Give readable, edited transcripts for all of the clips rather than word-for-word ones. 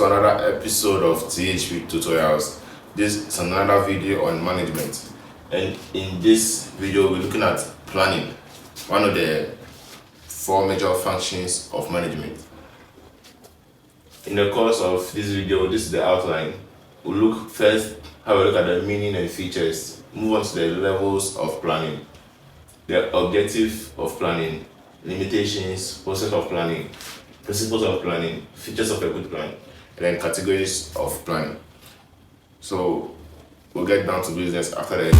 to another episode of THP Tutorials. This is another video on management, and in this video we're looking at planning, one of the four major functions of management. In the course of this video, this is the outline. We'll look first, have a look at the meaning and features, move on to the levels of planning, the objective of planning, limitations, process of planning, principles of planning, features of a good plan, and then categories of planning. So we'll get down to business after that.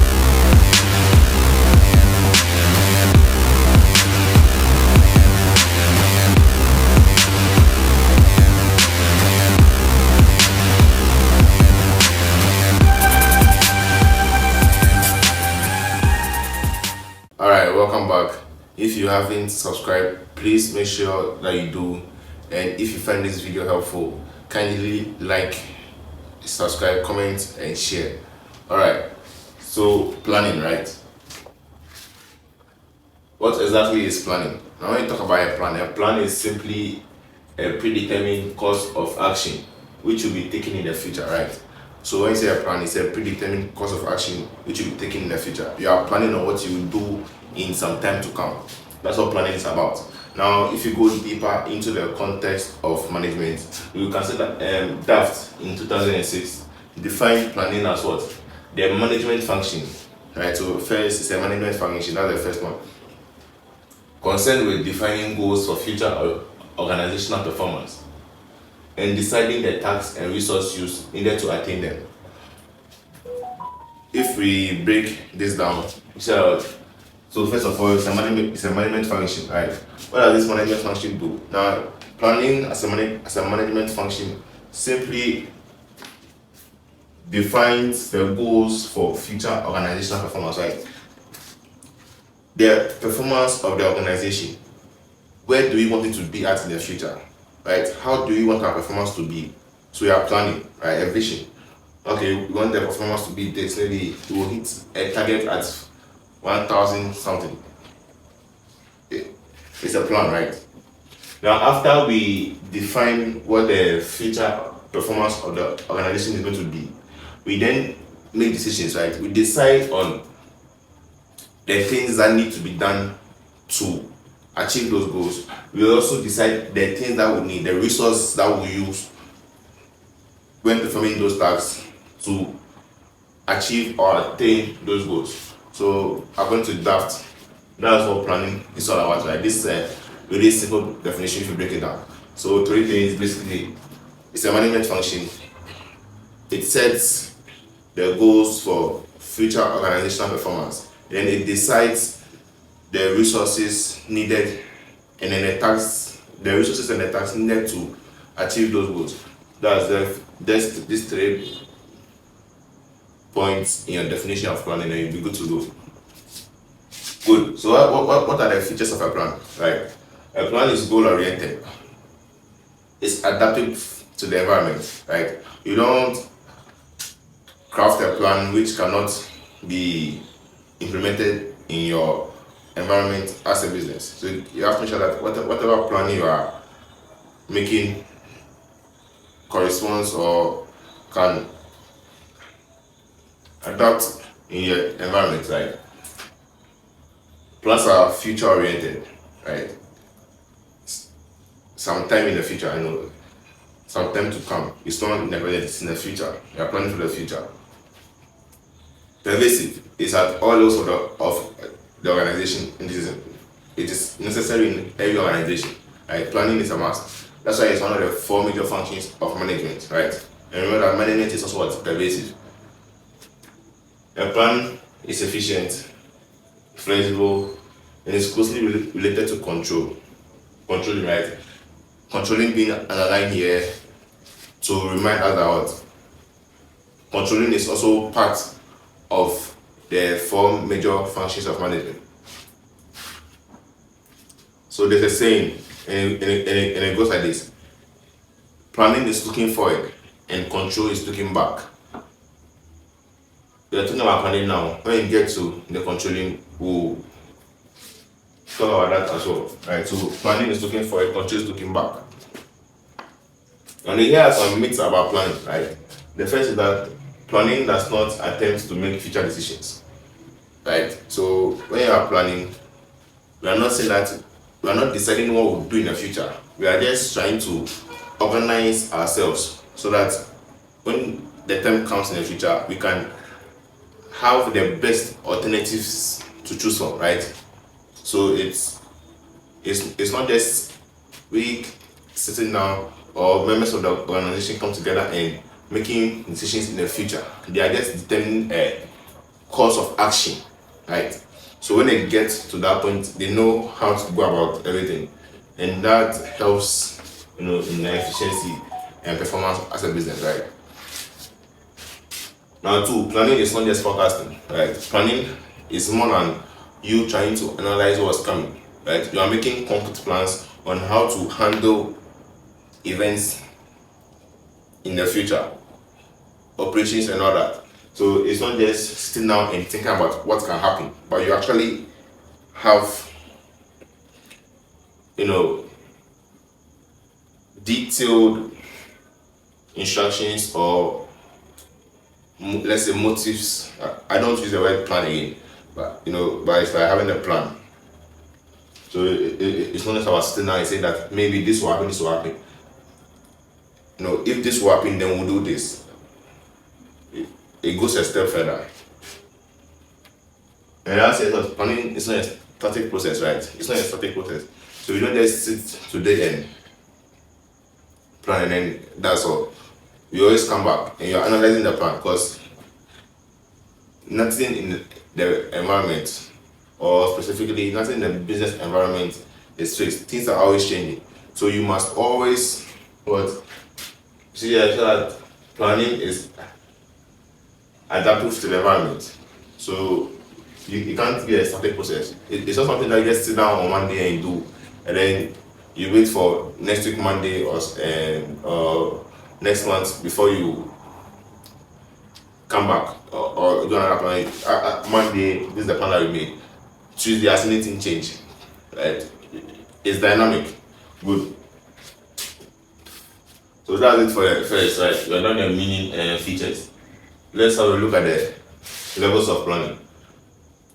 Alright, welcome back. If you haven't subscribed, please make sure that you do. And if you find this video helpful, kindly like, subscribe, comment, and share. Alright, so planning, right? What exactly is planning? Now when you talk about a plan is simply a predetermined course of action which will be taken in the future, right? So when you say a plan, it's a predetermined course of action which will be taken in the future. You are planning on what you will do in some time to come. That's what planning is about. Now, if you go deeper into the context of management, you can see that Daft in 2006 defined planning as what? The management function, right? So first, it's a management function. That's the first one. Concerned with defining goals for future organizational performance and deciding the tasks and resource use needed to attain them. If we break this down, so first of all, it's a management function, right? What does this management function do? Now, planning as a management function simply defines the goals for future organizational performance, right? The performance of the organization. Where do we want it to be at in the future, right? How do we want our performance to be? So we are planning, right? A vision. Okay, we want the performance to be this. Maybe we will hit a target at 1,000 something. It's a plan, right? Now, after we define what the future performance of the organization is going to be, we then make decisions, right? We decide on the things that need to be done to achieve those goals. We also decide the things that we need, the resources that we use when performing those tasks to achieve or attain those goals. So according to Daft, that's what planning is all about, right? This is a really simple definition if you break it down. So three things basically: it's a management function. It sets the goals for future organizational performance. Then it decides the resources needed and then the resources and the tasks needed to achieve those goals. That's these 3 points in your definition of planning, and you'll be good to go. Good. So what are the features of a plan, right? A plan is goal oriented. It's adaptive to the environment, right? You don't craft a plan which cannot be implemented in your environment as a business. So you have to make sure that whatever plan you are making corresponds or can adapt in your environment, right? Plans are future oriented, right? Sometime in the future, I know, sometime to come. It's not in the present, it's in the future. You are planning for the future. Pervasive is at all levels of the organization. It is necessary in every organization, right? Planning is a must. That's why it's one of the 4 major functions of management, right? And remember that management is also what? Pervasive. A plan is efficient, flexible, and is closely related to control. Controlling, right? Controlling being underlined here to remind us that what? Controlling is also part of the 4 major functions of management. So there's a saying, and it goes like this: planning is looking forward, and control is looking back. We are talking about planning now. When you get to the controlling, we'll talk about that as well, right? So planning is looking forward, control is looking back. And here are some myths about planning, right? The first is that planning does not attempt to make future decisions, right? So when you are planning, we are not saying that we are not deciding what we'll do in the future. We are just trying to organize ourselves so that when the time comes in the future, we can have the best alternatives to choose from, right? So it's not just we sitting down or members of the organization come together and making decisions in the future. They are just determining a course of action, right? So when they get to that point, they know how to go about everything, and that helps, in their efficiency and performance as a business, right? Now, two, planning is not just forecasting, right? Planning is more than you trying to analyze what's coming, right? You are making concrete plans on how to handle events in the future, operations and all that. So it's not just sitting down and thinking about what can happen, but you actually have, you know, detailed instructions or let's say motives. I don't use the word plan again, but it's like having a plan. So it's not just about sitting down and saying that maybe this will happen, this will happen. If this will happen, then we'll do this. It goes a step further. And that's it. Planning is not a static process, right? It's not a static process. So you don't just sit today and plan and then that's all. You always come back and you're analyzing the plan because nothing in the environment or specifically nothing in the business environment is fixed. Things are always changing. So you must always see that planning is adaptive to the environment. So you can't be a static process. It's not something that you just sit down on one day and do, and then you wait for next week Monday or next month before you come back or do another plan. Monday, this is the plan that we made. Tuesday, has anything changed? Right? It's dynamic. Good. So that's it for the first, right? We're done the meaning and features. Let's have a look at the levels of planning.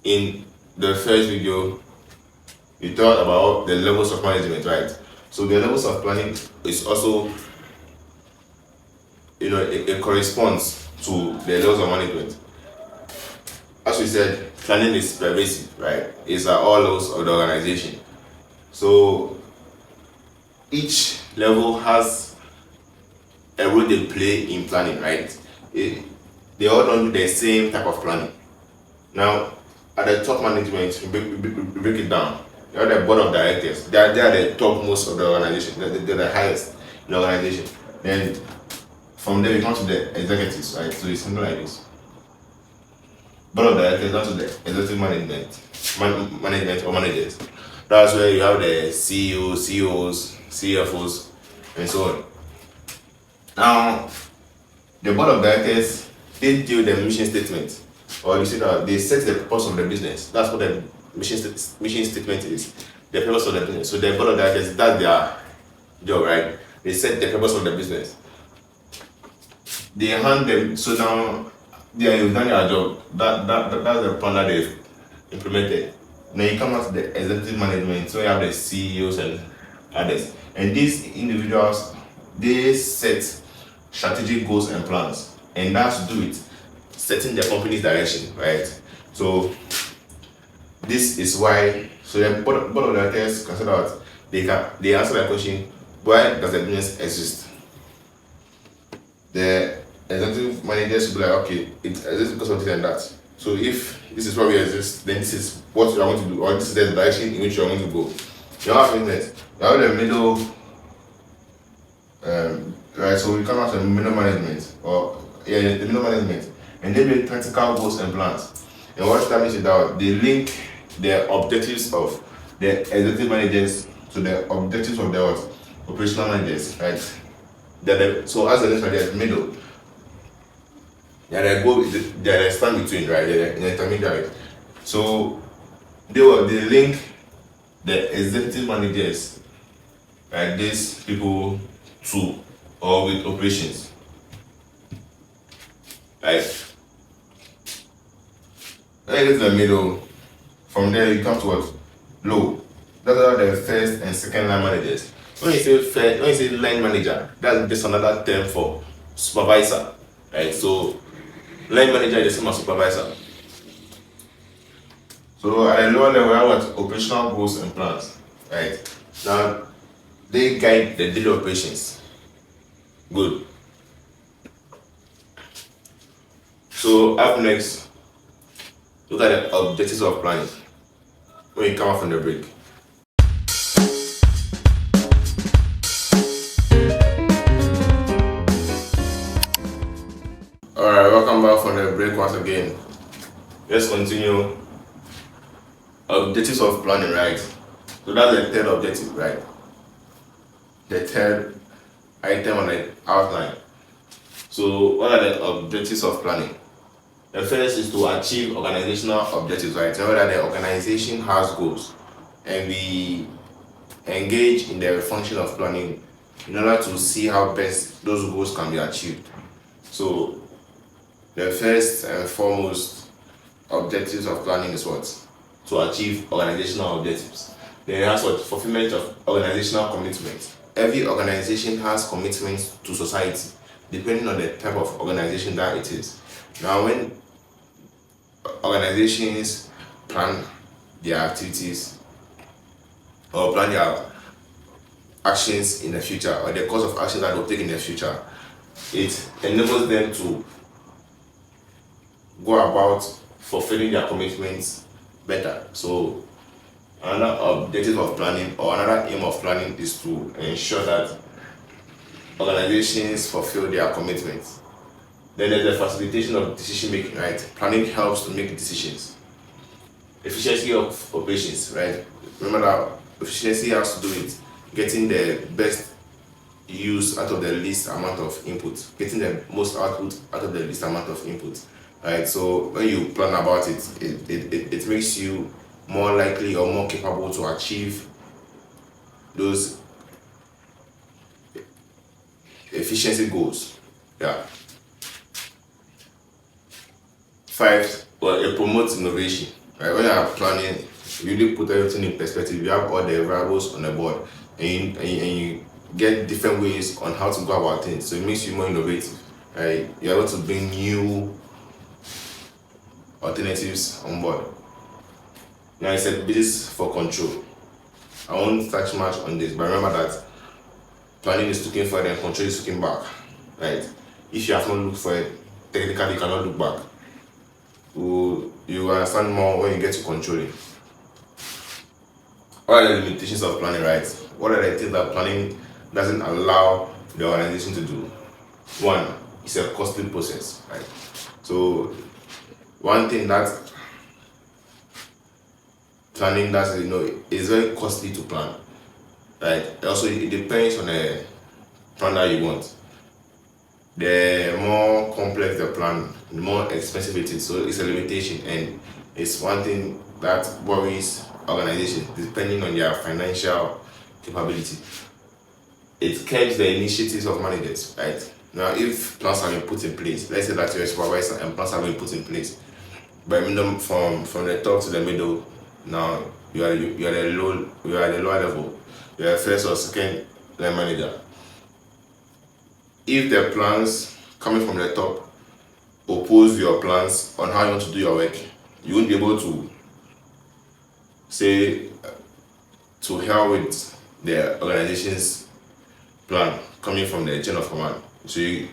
In the first video, we talked about the levels of management, right? So the levels of planning is also, it corresponds to the levels of management. As we said, planning is pervasive, right? It's at all levels of the organization. So each level has a role they play in planning, right? They all don't do the same type of planning. Now, at the top management, we break it down. You have the board of directors. They are the top most of the organization. They're the highest in the organization. Then from there, we come to the executives, right? So it's something like this. Board of directors down to the executive management or managers. That's where you have the CEOs, COOs, CFOs, and so on. Now, the board of directors, they deal with the mission statement, or you see that they set the purpose of the business. That's what the mission statement is. The purpose of the business. So the board of directors, that's their job, right? They set the purpose of the business. They hand them, so now you've done your job. That's the plan that they've implemented. Now you come out to the executive management, so you have the CEOs and others. And these individuals, they set strategic goals and plans, and that's to do with setting the company's direction, right? So this is why. So the board of directors consider that they answer the question: why does the business exist? The executive managers will be like, okay, it exists because of this and that. So if this is why we exist, then this is what you are going to do, or this is the direction in which you are going to go. You have business. You have the middle. Right, so we come out to the middle management, the middle management, and they make practical goals and plans. And what that means is that they link the objectives of the executive managers to the objectives of the operational managers, right? So as the next one, there's middle. They stand between, right? They're the intermediary. So they link the executive managers, like these people, to or with operations. Like when you get to the middle, from there you come to what? Low. That's are the first and second line managers. When you say line manager, that's just another term for supervisor. Right? So line manager is the same as supervisor. So at a lower level, we have what? Operational goals and plans. Right? Now they guide the daily operations. Good. So up next, look at the objectives of planning when you come out from the break. Alright, welcome back from the break once again. Let's continue. Objectives of planning, right? So that's the third objective, right? The third item on the outline. So what are the objectives of planning? The first is to achieve organizational objectives, right? So that the organization has goals and we engage in the function of planning in order to see how best those goals can be achieved. So the first and foremost objectives of planning is what? To achieve organizational objectives. Then it has what? Fulfillment of organizational commitments. Every organization has commitments to society, depending on the type of organization that it is. Now, when organizations plan their activities or plan their actions in the future, or the course of action that they'll take in the future, it enables them to go about fulfilling their commitments better. So another objective of planning or another aim of planning is to ensure that organizations fulfill their commitments. Then there's the facilitation of decision making, right? Planning helps to make decisions. Efficiency of operations, right? Remember that efficiency has to do with getting the best use out of the least amount of input, getting the most output out of the least amount of input, right? So when you plan about it, it makes you more likely or more capable to achieve those efficiency goals. Yeah. 5, well, it promotes innovation. Right? When you are planning, you really put everything in perspective. You have all the variables on the board, and you get different ways on how to go about things. So it makes you more innovative. Right? You're able to bring new alternatives on board. Now I said this for control. I won't touch much on this, but remember that planning is looking forward and control is looking back. Right? If you have not looked for it, technically you cannot look back. You understand more when you get to control it. What are the limitations of planning, right? What are the things that planning doesn't allow the organization to do? One, it's a costly process, right? So one thing that planning does, is very costly to plan, right? Also, it depends on the plan that you want. The more complex the plan, the more expensive it is. So it's a limitation, and it's one thing that worries organizations depending on their financial capability. It curbs the initiatives of managers, right? Now, if plans have been put in place, let's say that you're a supervisor and plans have been put in place, but from the top to the middle, now you are the lower level, you are first or second line manager. If the plans coming from the top oppose your plans on how you want to do your work, you won't be able to say to hell with the organization's plan coming from the chain of command. So you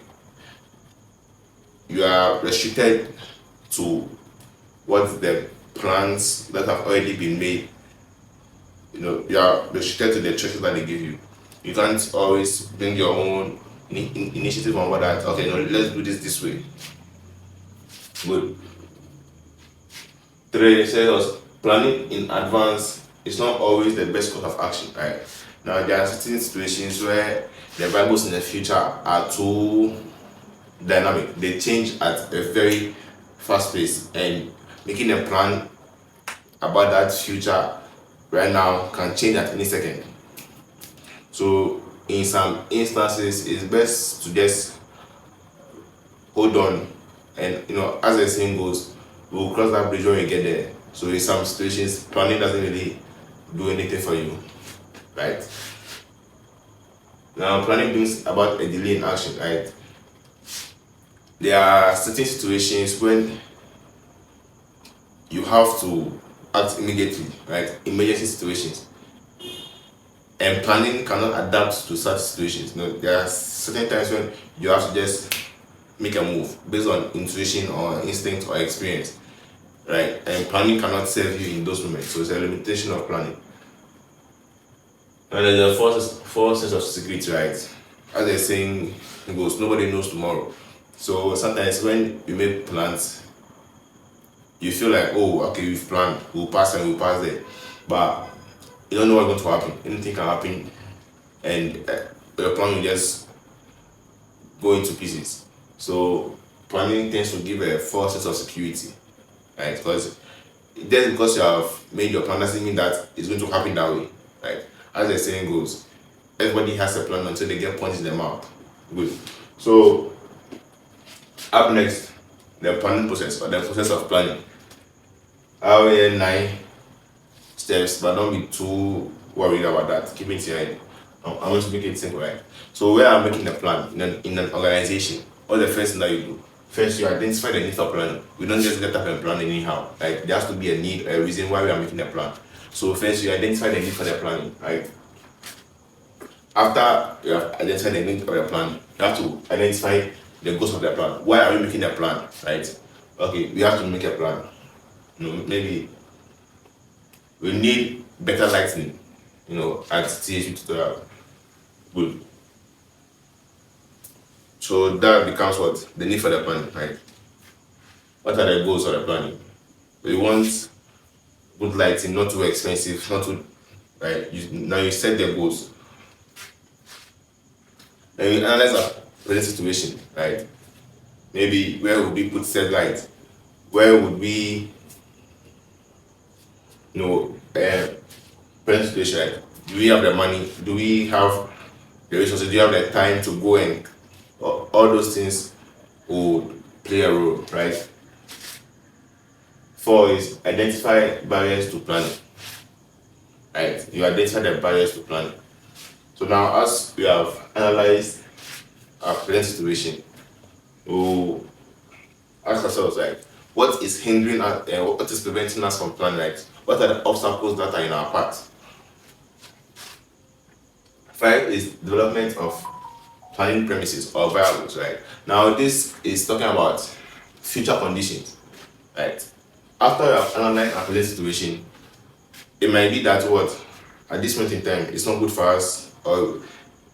are restricted to what the plans that have already been made. You are restricted to the choices that they give you. You can't always bring your own initiative on what that. Okay, no, let's do this way. Good. 3 says planning in advance is not always the best course of action, right? Now there are certain situations where the variables in the future are too dynamic. They change at a very fast pace, and making a plan about that future right now can change at any second. So in some instances it's best to just hold on, and as the saying goes, we'll cross that bridge when we get there. So in some situations, planning doesn't really do anything for you, right? Now planning brings about a delay in action, right? There are certain situations when you have to act immediately, right? Emergency situations. And planning cannot adapt to such situations. There are certain times when you have to just make a move based on intuition or instinct or experience, right? And planning cannot serve you in those moments. So it's a limitation of planning. And there's a false sense of security, right? As they're saying, it goes, nobody knows tomorrow. So sometimes when you make plans, you feel like, oh, okay, we've planned, we'll pass and we'll pass there. But you don't know what's going to happen. Anything can happen, and your plan will just go into pieces. So planning tends to give a false sense of security, right? Because just because you have made your plan doesn't mean that it's going to happen that way, right? As the saying goes, everybody has a plan until they get punched in the mouth. Good. So up next, the planning process, or the process of planning. I have 9 steps, but don't be too worried about that. Keep it in mind. I'm going to make it simple, right? So where I'm making a plan in an organization, what the first thing that you do? First, you identify the need for planning. We don't just get up and plan anyhow. Like there has to be a need, a reason why we are making a plan. So first, you identify the need for the planning, right? After you have identified the need of the plan, you have to identify the goals of the plan. Why are we making a plan, right? Okay, we have to make a plan. Maybe we need better lighting, at THU tutorial. Good. So that becomes what? The need for the plan, right? What are the goals of the planning? We want good lighting, not too expensive, not too, right? Now you set the goals. Then you analyze our present situation, right? Maybe where would we put set light? Where would we, present situation, right? Do we have the money? Do we have the resources? Do you have the time to go and all those things would play a role, right? 4 is identify barriers to planning, right? You identify the barriers to planning. So now, as we have analyzed our present situation, we'll ask ourselves, like, what is hindering us and what is preventing us from planning, right? What are the obstacles that are in our path? 5 is development of planning premises or variables, right? Now this is talking about future conditions, right? After you have analyzed our present situation, it might be that at this point in time it's not good for us, or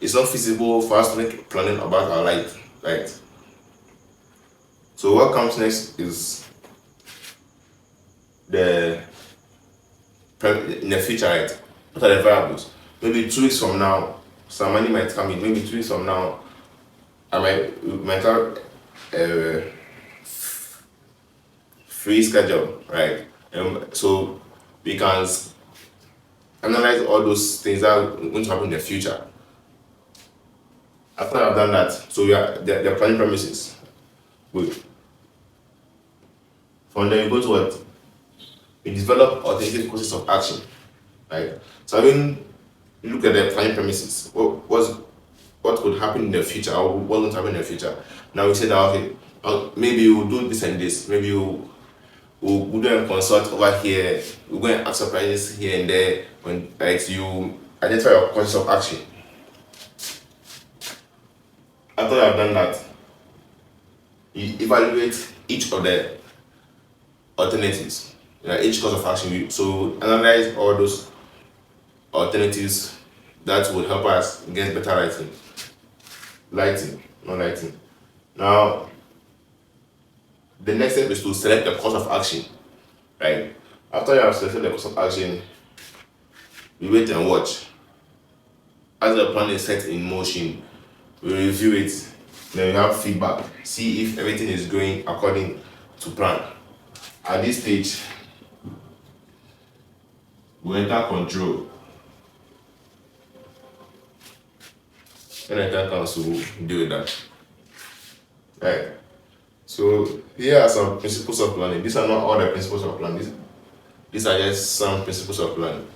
it's not feasible for us to make planning about our life, right? So what comes next is in the future, right? What are the variables? Maybe 2 weeks from now, some money might come in. Maybe 2 weeks from now, we might have a free schedule, right? So we can analyze all those things that are going to happen in the future. After I've done that, so we are the planning premises. Good. From there, we go to what? We develop alternative courses of action, right? So look at the planning premises. What could happen in the future, or what won't happen in the future? Now we say that, okay, maybe we'll do this and this. Maybe we'll go and consult over here. We'll go and ask surprises here and there. When you identify your courses of action. After you have done that, you evaluate each of the alternatives, each course of action. So analyze all those alternatives that would help us get better lighting. Now, the next step is to select the course of action, right? After you have selected the course of action, we wait and watch. As the plan is set in motion, we review it, then we have feedback, see if everything is going according to plan. At this stage, we enter control. and the time comes to deal with that. Right. So here are some principles of planning. These are not all the principles of planning. These are just some principles of planning.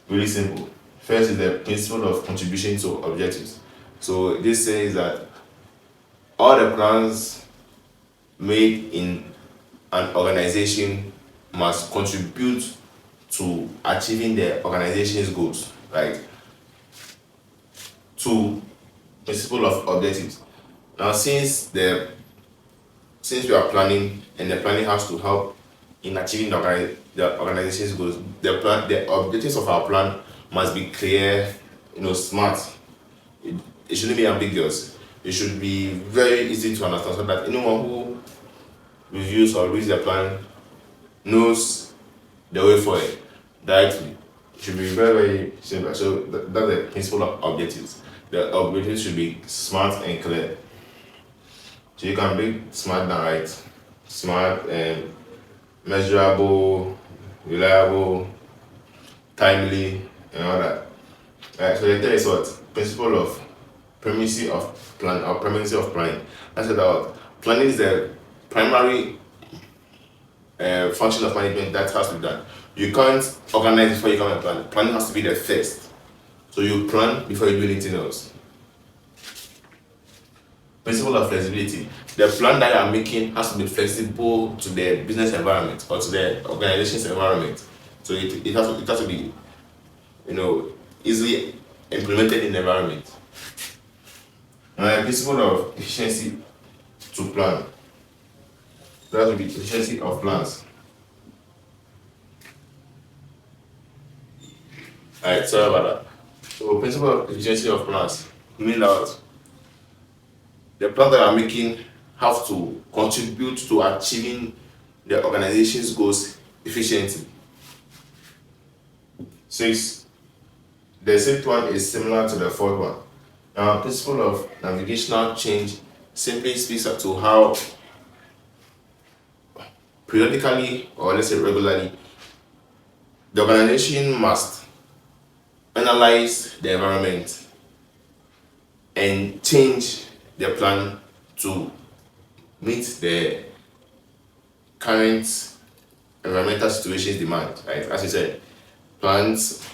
Really simple. First is the principle of contribution to objectives. So this says that all the plans made in an organization must contribute to achieving the organization's goals. Right. Two, principle of objectives. Now, since we are planning and the planning has to help in achieving the organization's goals, the objectives of our plan must be clear, smart. It shouldn't be ambiguous. It should be very easy to understand so that anyone who reviews or reads the plan knows the way for it directly. It should be very, very simple. So that's the principle of objectives. The objectives should be smart and clear. So you can be smart than right. Smart and measurable, reliable, timely, and all that. Right. So the third is what? Principle of primacy of plan or primacy of planning. That's about planning is the primary function of management that has to be done. You can't organize before you come and plan. Planning has to be the first. So you plan before you do anything else. Principle of flexibility. The plan that you are making has to be flexible to the business environment or to the organization's environment. So it has to be, easily implemented in the environment. And the principle of efficiency to plan. That would be efficiency of plans. Alright, sorry about that. So principle of efficiency of plans mean that the plans that you are making have to contribute to achieving the organization's goals efficiently. 6. The sixth one is similar to the fourth one. Now, principle of navigational change simply speaks to how periodically, or let's say regularly, the organization must analyze the environment and change their plan to meet the current environmental situation's demand, right? As you said, plans,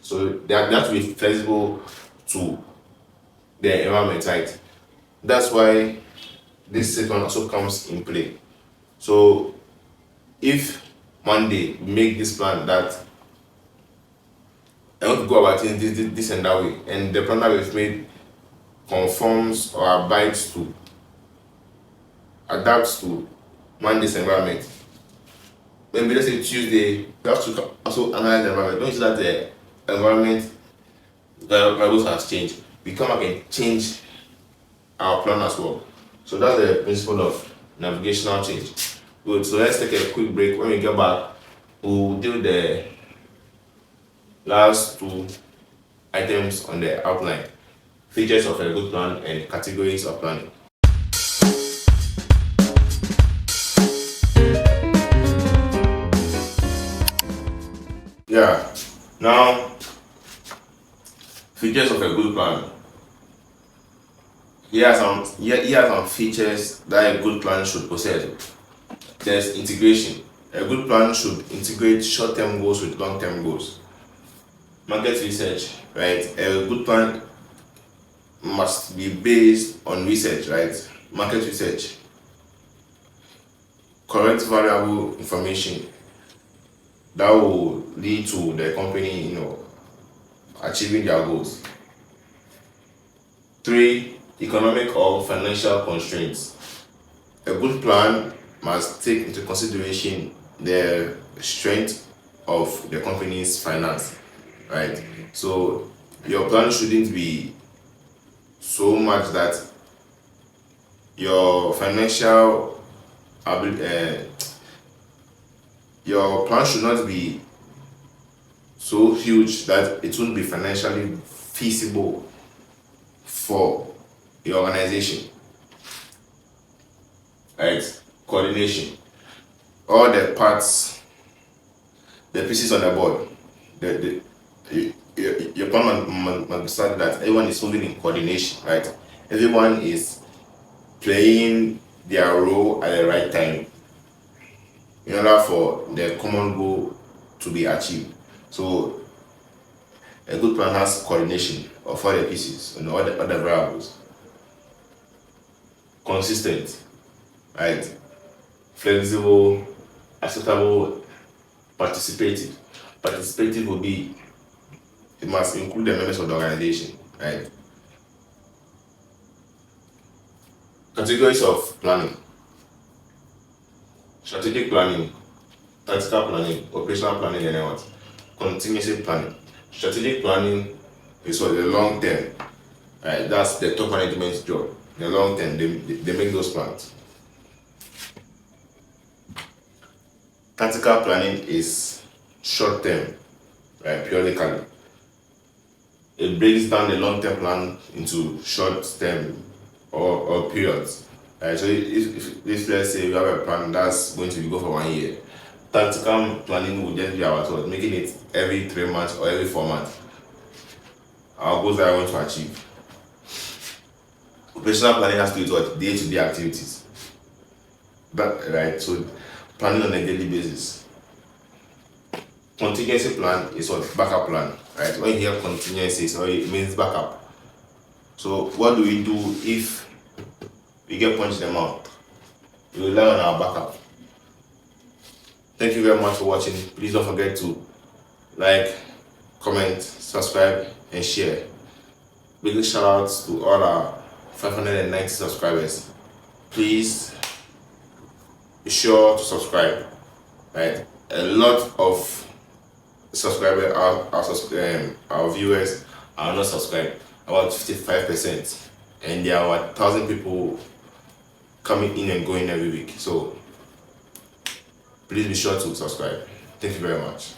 so they have to be flexible to the environment, right? That's why this sixth one also comes in play. So if one day we make this plan that I want to go about things this and that way, and the plan that we've made conforms or abides to, adapts to Monday's environment. When we just say Tuesday, we have to also analyze the environment. Don't see that the environment variables has changed. We come back and change our plan as well. So that's the principle of navigational change. Good. So let's take a quick break. When we get back, we'll do the last two items on the outline: features of a good plan and categories of planning. Yeah. Now, features of a good plan. Here are some features that a good plan should possess. There's integration. A good plan should integrate short-term goals with long-term goals. Market research, right? A good plan must be based on research, right? Market research. Correct, valuable information that will lead to the company, achieving their goals. 3, economic or financial constraints. A good plan must take into consideration the strength of the company's finance, right? So your plan shouldn't be so much that your financial your plan should not be so huge that it won't be financially feasible for your organization, right? Coordination. All the parts, the pieces on the board, your plan must be such that everyone is moving in coordination, right? Everyone is playing their role at the right time in order for the common goal to be achieved. So a good plan has coordination of all the pieces and all the other variables. Consistent, right? Flexible, acceptable, participative. Participative will be, it must include the members of the organization, right? Categories of planning: strategic planning, tactical planning, operational planning, and then what? Contingency planning. Strategic planning is for the long term, right? That's the top management's job. The long term, they make those plans. Tactical planning is short term, right? Periodically. It breaks down the long term plan into short term or periods. Right? So if let's say we have a plan that's going to go for 1 year, tactical planning will just be about what, making it every 3 months or every 4 months. Our goals that I want to achieve. Operational planning has to do with what, day-to-day activities. That right? So planning on a daily basis. Contingency plan is what, backup plan, right? When you hear contingency, so it means backup. So what do we do if we get punched in the mouth? We rely on our backup. Thank you very much for watching. Please don't forget to like, comment, subscribe, and share. Big shout outs to all our 590 subscribers. Please be sure to subscribe. Right? A lot of subscribers, our viewers are not subscribed, about 55%, and there are 1,000 people coming in and going every week. So please be sure to subscribe. Thank you very much.